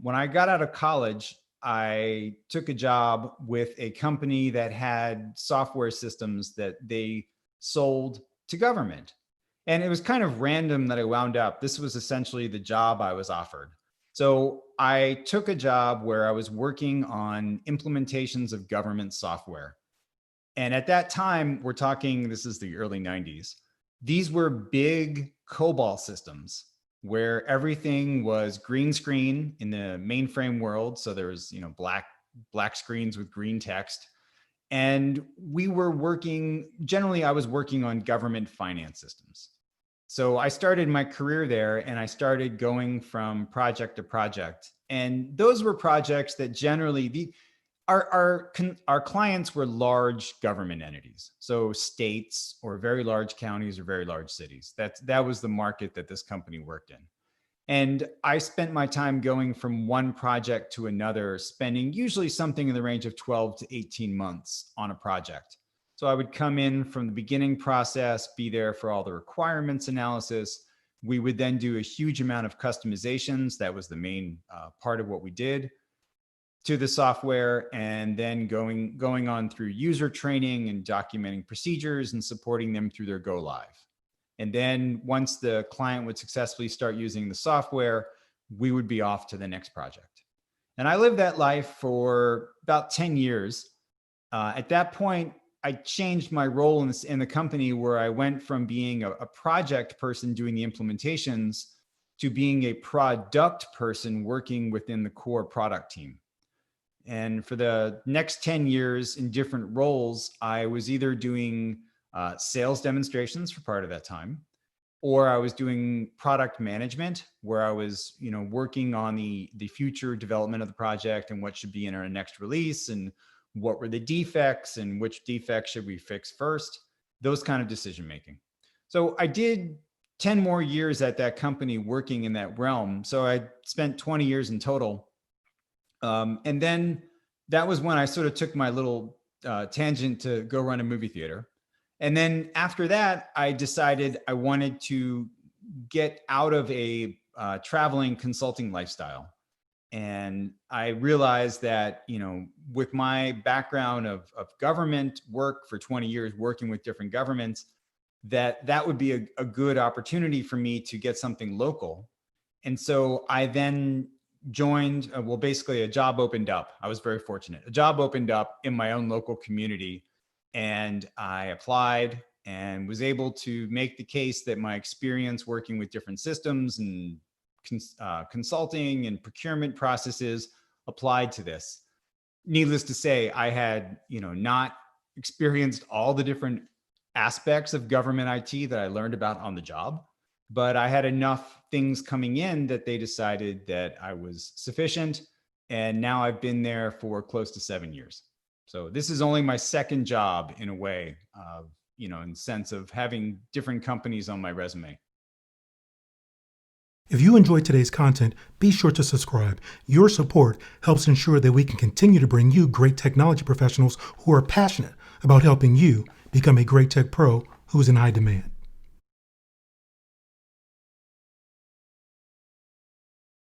When I got out of college, I took a job with a company that had software systems that they sold to government. And it was kind of random that I wound up. This was essentially the job I was offered. So I took a job where I was working on implementations of government software. And at that time, we're talking, this is the early 90s. These were big COBOL systems where everything was green screen in the mainframe world. So there was, black screens with green text. And we were working, generally, I was working on government finance systems. So I started my career there and I started going from project to project. And those were projects that generally, our clients were large government entities, so states or very large counties or very large cities. That was the market that this company worked in. And I spent my time going from one project to another, spending usually something in the range of 12 to 18 months on a project. So I would come in from the beginning process, be there for all the requirements analysis. We would then do a huge amount of customizations. That was the main part of what we did to the software, and then going on through user training and documenting procedures and supporting them through their go live. And then once the client would successfully start using the software, we would be off to the next project. And I lived that life for about 10 years. At that point, I changed my role in the company, where I went from being a project person doing the implementations to being a product person working within the core product team. And for the next 10 years in different roles, I was either doing sales demonstrations for part of that time, or I was doing product management, where I was, working on the future development of the project and what should be in our next release and what were the defects and which defects should we fix first, those kind of decision making. So I did 10 more years at that company working in that realm. So I spent 20 years in total. And then that was when I sort of took my little tangent to go run a movie theater. And then after that, I decided I wanted to get out of a traveling consulting lifestyle. And I realized that, with my background of government work for 20 years, working with different governments, that would be a good opportunity for me to get something local. And so I then joined, basically a job opened up. I was very fortunate. A job opened up in my own local community, and I applied and was able to make the case that my experience working with different systems and consulting and procurement processes applied to this. Needless to say, I had, not experienced all the different aspects of government IT that I learned about on the job, but I had enough things coming in that they decided that I was sufficient. And now I've been there for close to 7 years. So this is only my second job in a way, in the sense of having different companies on my resume. If you enjoyed today's content, be sure to subscribe. Your support helps ensure that we can continue to bring you great technology professionals who are passionate about helping you become a great tech pro who is in high demand.